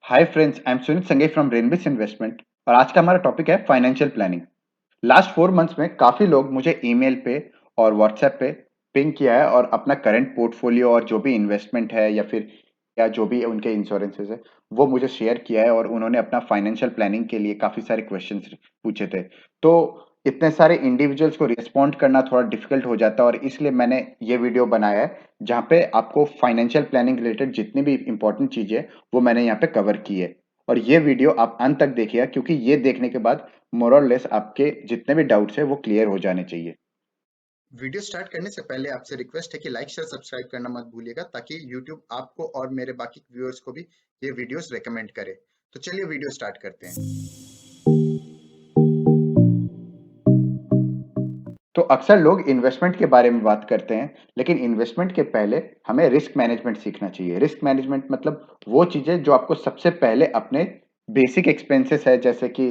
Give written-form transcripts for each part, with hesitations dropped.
Hi friends, I am Sunit संगे from रेनबिस investment और आज का हमारा टॉपिक है फाइनेंशियल प्लानिंग। लास्ट 4 मंथ्स में काफ़ी लोग मुझे ईमेल पे और व्हाट्सएप पे पिंग किया है और अपना करंट पोर्टफोलियो और जो भी इन्वेस्टमेंट है या जो भी उनके इंश्योरेंसेस है वो मुझे शेयर किया है और उन्होंने अपना फाइनेंशियल प्लानिंग के लिए काफ़ी सारे क्वेश्चंस पूछे थे। तो इतने सारे इंडिविजुअल्स को रिस्पॉन्ड करना थोड़ा डिफिकल्ट हो जाता है और इसलिए मैंने ये वीडियो बनाया है जहाँ पे आपको फाइनेंशियल प्लानिंग रिलेटेड जितनी भी इंपॉर्टेंट चीज़ें है वो मैंने यहाँ पे कवर की है। और ये वीडियो आप अंत तक देखिएगा क्योंकि ये देखने के बाद मोर और लेस आपके जितने भी डाउट्स है वो क्लियर हो जाने चाहिए। वीडियो स्टार्ट करने से पहले आपसे रिक्वेस्ट है कि लाइक शेयर सब्सक्राइब करना मत भूलिएगा ताकि यूट्यूब आपको और मेरे बाकी व्यूअर्स को भी ये वीडियोस रेकमेंड करे। तो चलिए वीडियो स्टार्ट करते हैं। तो अक्सर लोग इन्वेस्टमेंट के बारे में बात करते हैं, लेकिन इन्वेस्टमेंट के पहले हमें रिस्क मैनेजमेंट सीखना चाहिए। रिस्क मैनेजमेंट मतलब वो चीजें जो आपको सबसे पहले अपने बेसिक एक्सपेंसेस है, जैसे कि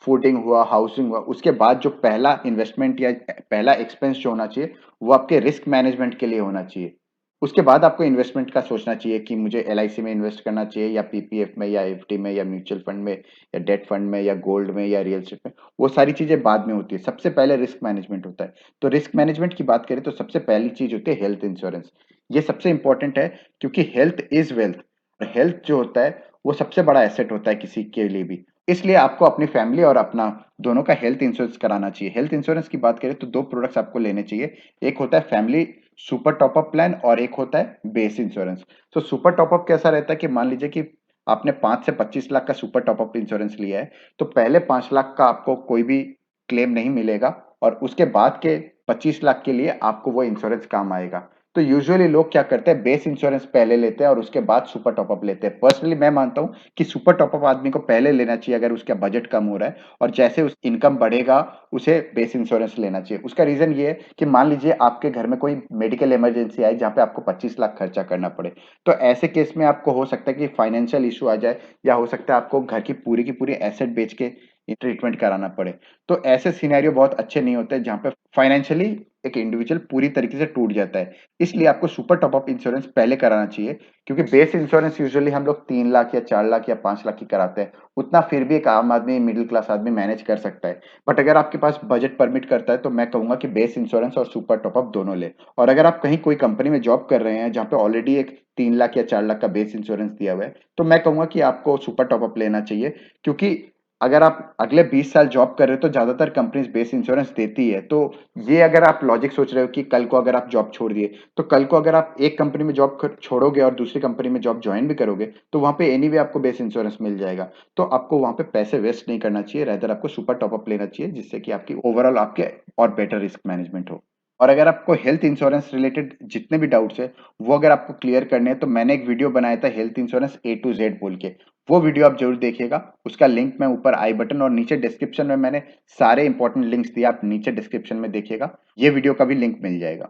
फूडिंग हुआ, हाउसिंग हुआ, उसके बाद जो पहला इन्वेस्टमेंट या पहला एक्सपेंस जो होना चाहिए वो आपके रिस्क मैनेजमेंट के लिए होना चाहिए। उसके बाद आपको इन्वेस्टमेंट का सोचना चाहिए कि मुझे एलआईसी में इन्वेस्ट करना चाहिए या पीपीएफ में या एफडी में या म्यूचुअल फंड में या डेट फंड में या गोल्ड में या रियल एस्टेट में। वो सारी चीजें बाद में होती है, सबसे पहले रिस्क मैनेजमेंट होता है। तो रिस्क मैनेजमेंट की बात करें तो सबसे पहली चीज होती है हेल्थ इंश्योरेंस। ये सबसे इंपॉर्टेंट है क्योंकि हेल्थ इज वेल्थ और हेल्थ जो होता है वो सबसे बड़ा एसेट होता है किसी के लिए भी। इसलिए आपको अपनी फैमिली और अपना दोनों का हेल्थ इंश्योरेंस कराना चाहिए। हेल्थ इंश्योरेंस की बात करें तो दो प्रोडक्ट्स आपको लेने चाहिए। एक होता है फैमिली सुपर टॉपअप प्लान और एक होता है बेस इंश्योरेंस। तो सुपर टॉपअप कैसा रहता है कि मान लीजिए कि आपने 5 से 25 लाख का सुपर टॉपअप इंश्योरेंस लिया है, तो पहले 5 लाख का आपको कोई भी क्लेम नहीं मिलेगा और उसके बाद के 25 लाख के लिए आपको वो इंश्योरेंस काम आएगा। तो यूजुअली लोग क्या करते हैं, बेस इंश्योरेंस पहले लेते हैं और उसके बाद सुपर टॉपअप लेते हैं। पर्सनली मैं मानता हूं कि सुपर टॉपअप आदमी को पहले लेना चाहिए अगर उसका बजट कम हो रहा है, और जैसे उस इनकम बढ़ेगा उसे बेस इंश्योरेंस लेना चाहिए। उसका रीजन ये है कि मान लीजिए आपके घर में कोई मेडिकल इमरजेंसी आई जहां पे आपको 25 लाख खर्चा करना पड़े, तो ऐसे केस में आपको हो सकता है कि फाइनेंशियल इशू आ जाए या हो सकता है आपको घर की पूरी एसेट बेच के ट्रीटमेंट कराना पड़े। तो ऐसे सिनेरियो बहुत अच्छे नहीं होते जहां पे फाइनेंशियली एक इंडिविजुअल पूरी तरीके से टूट जाता है। इसलिए आपको सुपर टॉपअप इंश्योरेंस पहले कराना चाहिए, क्योंकि बेस इंश्योरेंस यूजुअली हम लोग 3 लाख या 4 लाख या 5 लाख की कराते हैं। उतना फिर भी एक आम आदमी, मिडिल क्लास आदमी मैनेज कर सकता है। बट अगर आपके पास बजट परमिट करता है तो मैं कहूंगा कि बेस इंश्योरेंस और सुपर टॉपअप दोनों ले। और अगर आप कहीं कोई कंपनी में जॉब कर रहे हैं जहाँ पे ऑलरेडी एक 3 लाख या 4 लाख का बेस इंश्योरेंस दिया हुआ है, तो मैं कहूंगा कि आपको सुपर टॉपअप लेना चाहिए। क्योंकि अगर आप अगले 20 साल जॉब कर रहे हो तो ज्यादातर कंपनीज बेस इंश्योरेंस देती है। तो ये अगर आप लॉजिक सोच रहे हो कि कल को अगर आप जॉब छोड़ दिए, तो कल को अगर आप एक कंपनी में जॉब छोड़ोगे और दूसरी कंपनी में जॉब ज्वाइन भी करोगे तो वहां पे एनीवे आपको बेस इंश्योरेंस मिल जाएगा। तो आपको वहां पे पैसे वेस्ट नहीं करना चाहिए, रेदर आपको सुपर टॉपअप लेना चाहिए जिससे कि आपकी ओवरऑल आपके और बेटर रिस्क मैनेजमेंट हो। और अगर आपको हेल्थ इंश्योरेंस रिलेटेड जितने भी डाउट्स है वो अगर आपको क्लियर करने हैं तो मैंने एक वीडियो बनाया था health insurance A to Z बोल के। वो वीडियो आप जरूर देखिएगा। उसका लिंक मैं ऊपर आई बटन और नीचे डिस्क्रिप्शन में मैंने सारे इंपॉर्टेंट लिंक्स दिए, आप नीचे डिस्क्रिप्शन में देखिएगा, ये वीडियो का भी लिंक मिल जाएगा।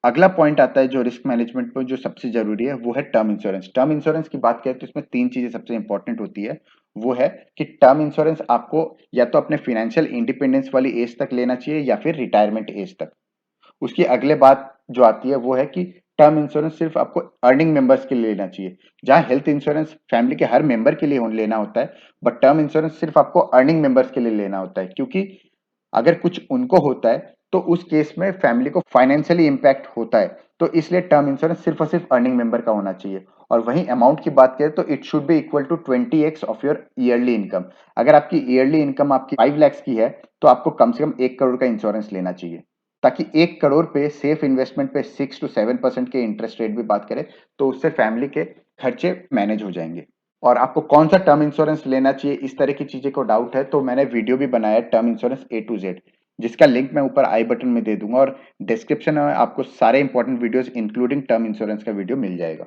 अगला पॉइंट आता है जो रिस्क मैनेजमेंट में जो सबसे जरूरी है वो है टर्म इंश्योरेंस। टर्म इंश्योरेंस की बात करें तो इसमें तीन चीजें सबसे इंपॉर्टेंट होती है। वो है कि टर्म इंश्योरेंस आपको या तो अपने फाइनेंशियल इंडिपेंडेंस वाली एज तक लेना चाहिए या फिर रिटायरमेंट एज तक। उसकी अगले बात जो आती है वो है कि टर्म इंश्योरेंस सिर्फ आपको अर्निंग मेंबर्स के लिए लेना चाहिए, जहां हेल्थ इंश्योरेंस फैमिली के हर मेंबर के लिए लेना होता है। बट टर्म इंश्योरेंस सिर्फ आपको अर्निंग मेंबर्स के लिए लेना होता है, क्योंकि अगर कुछ उनको होता है तो उस केस में फैमिली को फाइनेंशियली इंपैक्ट होता है। तो इसलिए टर्म इंश्योरेंस सिर्फ और सिर्फ अर्निंग मेंबर का होना चाहिए। और वहीं अमाउंट की बात करें तो it should be equal to 20x of your yearly income. अगर आपकी ईयरली इनकम आपकी 5 लाख की है तो आपको कम से कम 1 करोड़ का इंश्योरेंस लेना चाहिए, ताकि 1 करोड़ पे सेफ इन्वेस्टमेंट पे 6 to 7% के इंटरेस्ट रेट भी बात करें तो उससे फैमिली के खर्चे मैनेज हो जाएंगे। और आपको कौन सा टर्म इंश्योरेंस लेना चाहिए, इस तरह की चीजें को डाउट है तो मैंने वीडियो भी बनाया है term insurance A to Z, जिसका लिंक मैं ऊपर आई बटन में दे दूंगा और डिस्क्रिप्शन में आपको सारे important videos including term insurance का वीडियो मिल जाएगा।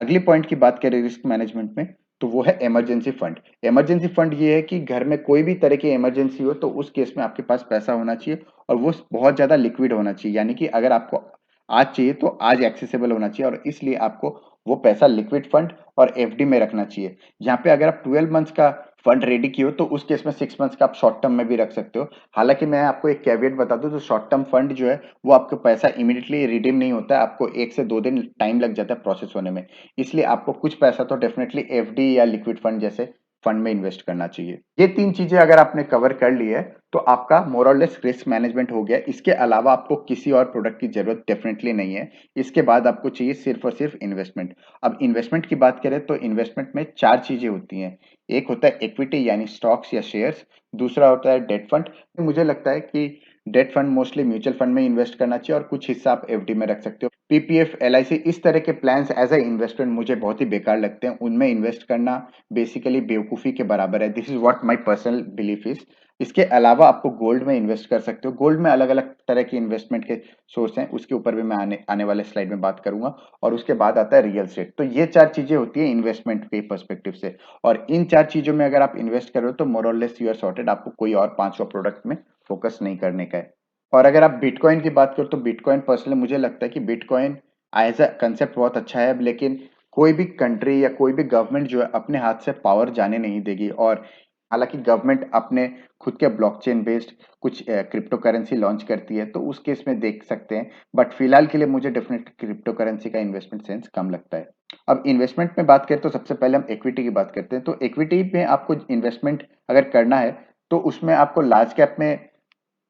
अगली पॉइंट की बात करें रिस्क मैनेजमेंट में, तो वो है इमरजेंसी फंड। इमरजेंसी फंड ये है कि घर में कोई भी तरह की इमरजेंसी हो तो उस केस में आपके पास पैसा होना चाहिए और वो बहुत ज्यादा लिक्विड होना चाहिए, यानी कि अगर आपको आज चाहिए तो आज एक्सेसिबल होना चाहिए। और इसलिए आपको वो पैसा लिक्विड फंड और एफडी में रखना चाहिए। यहाँ पे अगर आप 12 मंथ्स का फंड रेडी की हो तो उस केस में 6 मंथ्स का आप शॉर्ट टर्म में भी रख सकते हो। हालाँकि मैं आपको एक कैवेट बता दूँ, तो शॉर्ट टर्म फंड जो है वो आपका पैसा इमीडिएटली रिडीम नहीं होता है, आपको 1 से 2 दिन टाइम लग जाता है प्रोसेस होने में। इसलिए आपको कुछ पैसा तो डेफिनिटली एफडी या लिक्विड फंड जैसे फंड में इन्वेस्ट करना चाहिए। ये 3 चीज़ें अगर आपने कवर कर ली है, तो आपका मोर और लेस रिस्क मैनेजमेंट हो गया। इसके अलावा आपको किसी और प्रोडक्ट की ज़रूरत डेफिनिटली नहीं है। इसके बाद आपको चाहिए सिर्फ़ और सिर्फ़ इन्वेस्टमेंट। अब इन्वेस्टमेंट की बात करें तो इन्वेस्टमेंट में 4 चीज़ें होती हैं। एक होता है इक्विटी यानी स्टॉक्स या शेयर्स, दूसरा होता है डेट फंड। मुझे लगता है कि debt fund mostly mutual fund में इन्वेस्ट करना चाहिए और कुछ हिस्सा आप एफडी में रख सकते हो। पीपीएफ, एलआईसी इस तरह के प्लान्स एज़ अ इन्वेस्टमेंट मुझे बहुत ही बेकार लगते हैं। उनमें इन्वेस्ट करना बेसिकली बेवकूफ़ी के बराबर है। This is what my personal belief is. इसके अलावा आपको गोल्ड में इन्वेस्ट कर सकते हो। गोल्ड में अलग-अलग तरह के इन्वेस्टमेंट के सोर्स हैं, उसके ऊपर भी मैं आने आने वाले स्लाइड में बात करूँगा। और उसके बाद आता है रियल एस्टेट। तो ये 4 चीज़ें होती हैं इन्वेस्टमेंट के पर्सपेक्टिव से। और इन 4 चीज़ों में अगर आप इन्वेस्ट कर रहे हो तो मोर और लेस यू आर सॉर्टेड, आपको कोई और 5वाँ प्रोडक्ट में फोकस नहीं करने का है। और अगर आप बिटकॉइन की बात करो तो बिटकॉइन पर्सनली मुझे लगता है कि बिटकॉइन एज़ अ कांसेप्ट बहुत अच्छा है, लेकिन कोई भी कंट्री या कोई भी गवर्नमेंट जो है अपने हाथ से पावर जाने नहीं देगी। और हालाँकि गवर्नमेंट अपने खुद के ब्लॉकचेन बेस्ड कुछ क्रिप्टो करेंसी लॉन्च करती है, तो उस केस में देख सकते हैं। बट फिलहाल के लिए मुझे डेफिनेटली क्रिप्टो करेंसी का इन्वेस्टमेंट सेंस कम लगता है। अब इन्वेस्टमेंट में बात करें तो सबसे पहले हम इक्विटी की बात करते हैं। तो इक्विटी में आपको इन्वेस्टमेंट अगर करना है, तो उसमें आपको लार्ज कैप में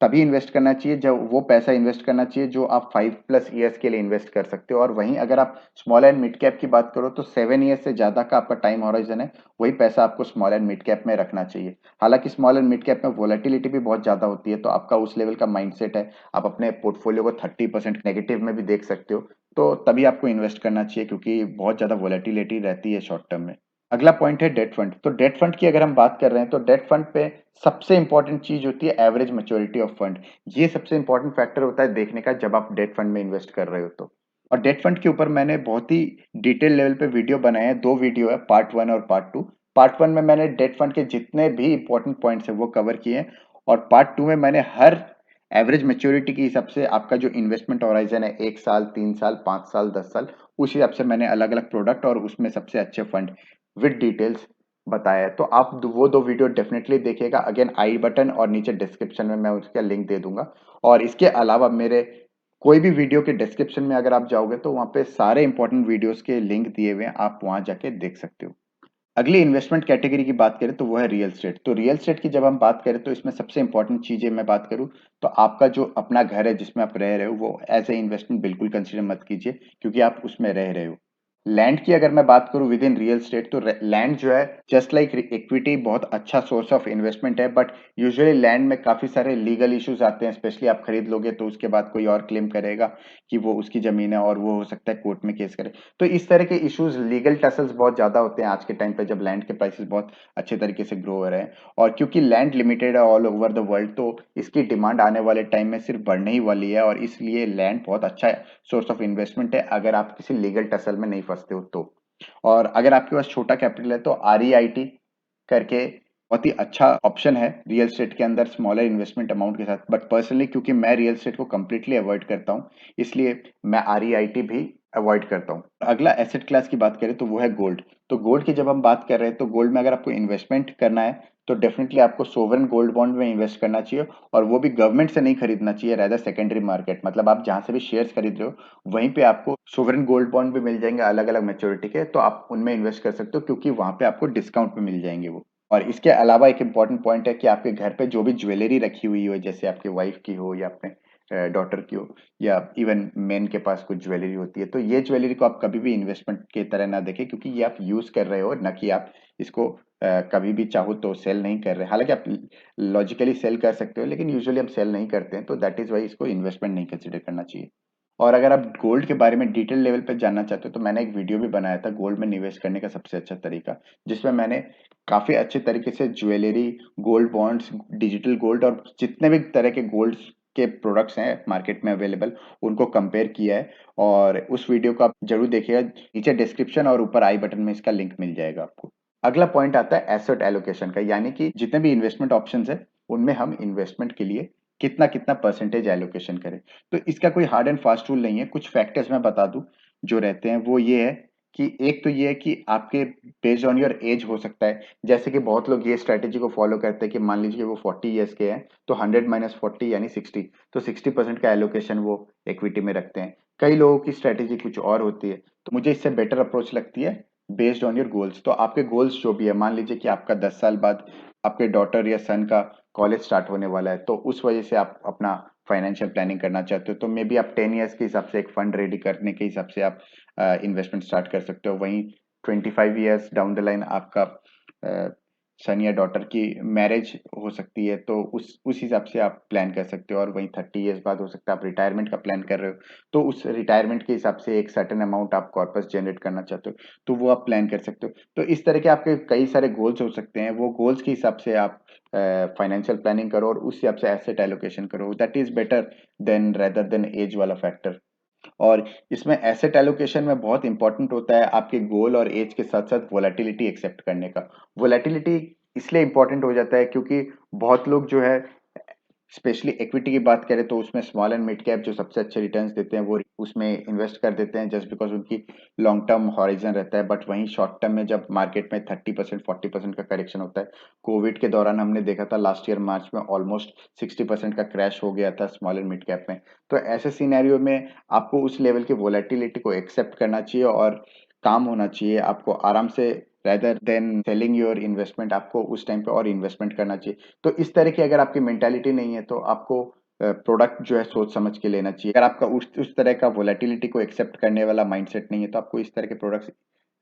तभी इन्वेस्ट करना चाहिए जब वो पैसा इन्वेस्ट करना चाहिए जो आप 5+ ईयर्स के लिए इन्वेस्ट कर सकते हो। और वहीं अगर आप स्मॉल एंड मिड कैप की बात करो तो 7 ईयर्स से ज़्यादा का आपका टाइम हॉराइजन है, वही पैसा आपको स्मॉल एंड मिड कैप में रखना चाहिए। हालाँकि स्मॉल एंड मिड कैप में वोलेटिलिटी भी बहुत ज़्यादा होती है, तो आपका उस लेवल का माइंडसेट है, आप अपने पोर्टफोलियो को 30% नेगेटिव में भी देख सकते हो, तो तभी आपको इन्वेस्ट करना चाहिए क्योंकि बहुत ज़्यादा वोलेटिलिटी रहती है शॉर्ट टर्म में। अगला पॉइंट है डेट फंड। तो डेट फंड की अगर हम बात कर रहे हैं तो डेट फंड पे सबसे इंपॉर्टेंट चीज़ होती है एवरेज मैच्योरिटी ऑफ फंड। ये सबसे इंपॉर्टेंट फैक्टर होता है देखने का जब आप डेट फंड में इन्वेस्ट कर रहे हो तो। और डेट फंड के ऊपर मैंने बहुत ही डिटेल लेवल पे वीडियो बनाए हैं, 2 वीडियो है, पार्ट 1 और पार्ट 2। पार्ट 1 में मैंने डेट फंड के जितने भी इंपॉर्टेंट पॉइंट्स हैं वो कवर किए हैं और पार्ट 2 में मैंने हर एवरेज मैच्योरिटी के हिसाब से आपका जो इन्वेस्टमेंट होराइजन है 1 साल, 3 साल, 5 साल, 10 साल, उस हिसाब से मैंने अलग-अलग प्रोडक्ट और उसमें सबसे अच्छे फंड विद डिटेल्स बताया है। तो आप वो 2 वीडियो डेफिनिटली देखिएगा। अगेन आई बटन और नीचे डिस्क्रिप्शन में मैं उसका लिंक दे दूँगा। और इसके अलावा मेरे कोई भी वीडियो के डिस्क्रिप्शन में अगर आप जाओगे तो वहाँ पे सारे इंपॉर्टेंट वीडियोज़ के लिंक दिए हुए हैं, आप वहाँ जाके देख सकते हो। अगली इन्वेस्टमेंट कैटेगरी की बात करें तो वो है रियल एस्टेट। तो रियल एस्टेट की जब हम बात करें तो इसमें सबसे इंपॉर्टेंट चीज़ें मैं बात करूँ तो आपका जो अपना घर है जिसमें आप रह रहे हो वो एज़ अ इन्वेस्टमेंट बिल्कुल कंसीडर मत कीजिए क्योंकि आप उसमें रह रहे हो। लैंड की अगर मैं बात करूँ विद इन रियल एस्टेट तो लैंड जो है जस्ट लाइक इक्विटी बहुत अच्छा सोर्स ऑफ इन्वेस्टमेंट है, बट यूजुअली लैंड में काफ़ी सारे लीगल इश्यूज आते हैं। स्पेशली आप खरीद लोगे तो उसके बाद कोई और क्लेम करेगा कि वो उसकी ज़मीन है और वो हो सकता है कोर्ट में केस करे। तो इस तरह के इश्यूज, लीगल टसल्स बहुत ज़्यादा होते हैं आज के टाइम पे जब लैंड के प्राइसेस बहुत अच्छे तरीके से ग्रो हो रहे हैं। और क्योंकि लैंड लिमिटेड है ऑल ओवर द वर्ल्ड, तो इसकी डिमांड आने वाले टाइम में सिर्फ बढ़ने ही वाली है और इसलिए लैंड बहुत अच्छा सोर्स ऑफ इन्वेस्टमेंट है अगर आप किसी लीगल टसल में नहीं फंसते हो तो। और अगर आपके पास छोटा कैपिटल है तो आरईआईटी करके बहुत ही अच्छा ऑप्शन है रियल एस्टेट के अंदर स्मॉलर इन्वेस्टमेंट अमाउंट के साथ। बट पर्सनली क्योंकि मैं रियल एस्टेट को कंप्लीटली अवॉइड करता हूँ, इसलिए मैं आरईआईटी भी अवॉइड करता हूँ। अगला एसेट क्लास की बात करें तो वो है गोल्ड। तो गोल्ड की जब हम बात कर रहे हैं तो गोल्ड में अगर आपको इन्वेस्टमेंट करना है तो डेफिनेटली आपको सोवरेन गोल्ड बॉन्ड में इन्वेस्ट करना चाहिए और वो भी गवर्नमेंट से नहीं खरीदना चाहिए, रादर सेकेंडरी मार्केट, मतलब आप जहां से भी शेयर्स खरीद रहे हो वहीं पे आपको सोवरेन गोल्ड बॉन्ड भी मिल जाएंगे अलग अलग मैच्योरिटी के, तो आप उनमें इन्वेस्ट कर सकते हो क्योंकि वहां पे आपको डिस्काउंट पे मिल जाएंगे वो। और इसके अलावा एक इम्पॉर्टेंट पॉइंट है कि आपके घर पे जो भी ज्वेलरी रखी हुई हो, जैसे आपके वाइफ की हो या अपने डॉटर की हो या इवन मेन के पास कुछ ज्वेलरी होती है, तो ये ज्वेलरी को आप कभी भी इन्वेस्टमेंट की तरह ना देखें क्योंकि ये आप यूज कर रहे हो, ना कि आप इसको कभी भी चाहो तो सेल नहीं कर रहे। हालांकि आप लॉजिकली सेल कर सकते हो लेकिन यूजुअली हम सेल नहीं करते हैं, तो दैट इज वाई इसको इन्वेस्टमेंट नहीं कंसिडर करना चाहिए। और अगर आप गोल्ड के बारे में डिटेल लेवल पे जानना चाहते हो तो मैंने एक वीडियो भी बनाया था गोल्ड में निवेश करने का सबसे अच्छा तरीका, जिसमें मैंने काफी अच्छे तरीके से jewellery, gold bonds, digital gold और जितने भी तरह के गोल्ड के प्रोडक्ट्स हैं मार्केट में अवेलेबल उनको कंपेयर किया है। और उस वीडियो को आप जरूर देखिएगा, नीचे डिस्क्रिप्शन और ऊपर आई बटन में इसका लिंक मिल जाएगा आपको। अगला पॉइंट आता है एसेट एलोकेशन का, यानी कि जितने भी इन्वेस्टमेंट ऑप्शंस है उनमें हम इन्वेस्टमेंट के लिए कितना कितना परसेंटेज एलोकेशन करें। तो इसका कोई हार्ड एंड फास्ट रूल नहीं है, कुछ फैक्टर्स मैं बता दूं जो रहते हैं वो ये है कि एक तो ये है कि आपके बेस्ड ऑन योर एज हो सकता है। जैसे कि बहुत लोग ये स्ट्रैटेजी को फॉलो करते हैं कि मान लीजिए वो 40 इयर्स के हैं, तो 100 माइनस 40 यानी 60, तो 60% का एलोकेशन वो इक्विटी में रखते हैं। कई लोगों की स्ट्रैटेजी कुछ और होती है, तो मुझे इससे बेटर अप्रोच लगती है बेस्ड ऑन योर गोल्स। तो आपके गोल्स जो भी है, मान लीजिए कि आपका 10 साल बाद आपके डॉटर या सन का कॉलेज स्टार्ट होने वाला है, तो उस वजह से आप अपना फाइनेंशियल प्लानिंग करना चाहते हो, तो मे बी आप 10 इयर्स के हिसाब से एक फंड रेडी करने के हिसाब से आप इन्वेस्टमेंट स्टार्ट कर सकते हो। वहीं 25 इयर्स डाउन द लाइन आपका सन या डॉटर की मैरिज हो सकती है, तो उस हिसाब से आप प्लान कर सकते हो। और वहीं 30 इयर्स बाद हो सकता है आप रिटायरमेंट का प्लान कर रहे हो, तो उस रिटायरमेंट के हिसाब से एक सर्टेन अमाउंट आप कॉर्पस जनरेट करना चाहते हो, तो वो आप प्लान कर सकते हो। तो इस तरह के आपके कई सारे गोल्स हो सकते हैं, वो गोल्स के हिसाब से आप फाइनेंशियल प्लानिंग करो और उस हिसाब से एसेट एलोकेशन करो। That is better than rather than age वाला फैक्टर। और इसमें एसेट एलोकेशन में बहुत इंपॉर्टेंट होता है आपके गोल और एज के साथ साथ वोलेटिलिटी एक्सेप्ट करने का। वोलेटिलिटी इसलिए इंपॉर्टेंट हो जाता है क्योंकि बहुत लोग जो है, स्पेशली इक्विटी की बात करें तो उसमें स्मॉल एंड मिड कैप जो सबसे अच्छे रिटर्न्स देते हैं वो उसमें इन्वेस्ट कर देते हैं जस्ट बिकॉज उनकी लॉन्ग टर्म हॉरिजन रहता है। बट वहीं शॉर्ट टर्म में जब मार्केट में 30% 40% का करेक्शन होता है, कोविड के दौरान हमने देखा था लास्ट ईयर मार्च में ऑलमोस्ट 60% का क्रैश हो गया था स्मॉल एंड मिड कैप में। तो ऐसे सिनेरियो में आपको उस लेवल की वोलेटिलिटी को एक्सेप्ट करना चाहिए और काम होना चाहिए। आपको आराम से rather than selling your investment, आपको उस टाइम पे और इन्वेस्टमेंट करना चाहिए। तो इस तरह की अगर आपकी मेंटालिटी नहीं है, तो आपको प्रोडक्ट जो है सोच समझ के लेना चाहिए। अगर आपका उस तरह का वोलेटिलिटी को एक्सेप्ट करने वाला माइंडसेट नहीं है, तो आपको इस तरह के प्रोडक्ट्स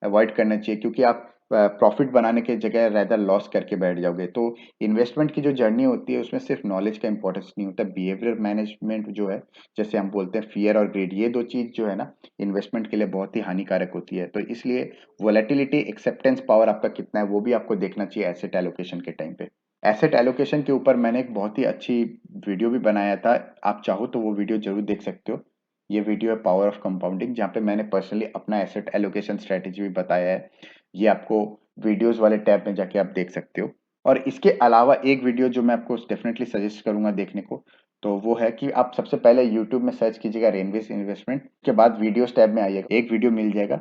अवॉइड करना चाहिए, क्योंकि आप प्रॉफिट बनाने की जगह रेदर लॉस करके बैठ जाओगे। तो इन्वेस्टमेंट की जो जर्नी होती है उसमें सिर्फ नॉलेज का इंपॉर्टेंस नहीं होता, बिहेवियर मैनेजमेंट जो है, जैसे हम बोलते हैं फियर और ग्रीड, ये दो चीज जो है ना इन्वेस्टमेंट के लिए बहुत ही हानिकारक होती है। तो इसलिए वोलेटिलिटी एक्सेप्टेंस पावर आपका कितना है वो भी आपको देखना चाहिए एसेट एलोकेशन के टाइम पे। एसेट एलोकेशन के ऊपर मैंने एक बहुत ही अच्छी वीडियो भी बनाया था, आप चाहो तो वो वीडियो जरूर देख सकते हो। ये वीडियो है पावर ऑफ कंपाउंडिंग, जहाँ पे मैंने पर्सनली अपना एसेट एलोकेशन स्ट्रेटेजी भी बताया है। ये आपको वीडियोस वाले टैब में जाके आप देख सकते हो। और इसके अलावा एक वीडियो जो मैं आपको डेफिनेटली सजेस्ट करूंगा देखने को, तो वो है कि आप सबसे पहले यूट्यूब में सर्च कीजिएगा रेनवेस इन्वेस्टमेंट, के बाद वीडियोस टैब में आइएगा, एक वीडियो मिल जाएगा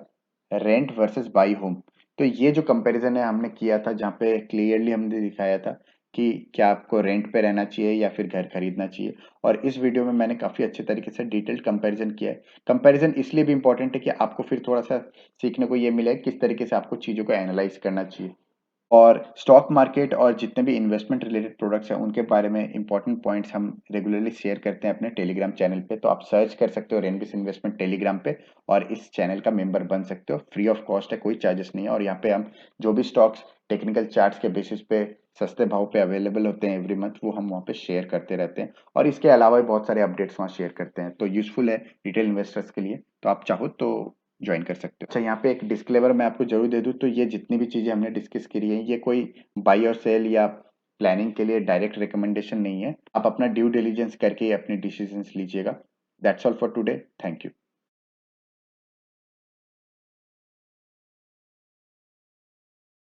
रेंट वर्सेस बाई होम। तो ये जो कंपैरिजन है हमने किया था, जहाँ पे क्लियरली हमने दिखाया था कि क्या आपको रेंट पे रहना चाहिए या फिर घर खरीदना चाहिए। और इस वीडियो में मैंने काफी अच्छे तरीके से डिटेल्ड कंपैरिजन किया है। कंपैरिजन इसलिए भी इंपॉर्टेंट है कि आपको फिर थोड़ा सा सीखने को ये मिले किस तरीके से आपको चीजों को एनालाइज करना चाहिए। और स्टॉक मार्केट और जितने भी इन्वेस्टमेंट रिलेटेड प्रोडक्ट्स हैं उनके बारे में इंपॉर्टेंट पॉइंट्स हम रेगुलरली शेयर करते हैं अपने टेलीग्राम चैनल पे, तो आप सर्च कर सकते हो रेनबिस इन्वेस्टमेंट टेलीग्राम पे और इस चैनल का मेंबर बन सकते हो। फ्री ऑफ कॉस्ट है, कोई चार्जेस नहीं है। और यहाँ पे हम जो भी स्टॉक्स टेक्निकल चार्ट्स के बेसिस पे सस्ते भाव पे अवेलेबल होते हैं एवरी मंथ, वो हम वहाँ पे शेयर करते रहते हैं। और इसके अलावा भी बहुत सारे अपडेट्स वहाँ शेयर करते हैं, तो यूजफुल है रिटेल इन्वेस्टर्स के लिए, तो आप चाहो तो ज्वाइन कर सकते हो। अच्छा, यहाँ पे एक डिस्क्लेमर मैं आपको जरूर दे दूं, तो ये जितनी भी चीजें हमने डिस्कस करी है ये कोई बाई और सेल या प्लानिंग के लिए डायरेक्ट रिकमेंडेशन नहीं है। आप अपना ड्यू डिलीजेंस करके ही अपने डिसीजंस लीजिएगा। That's all for today, thank you.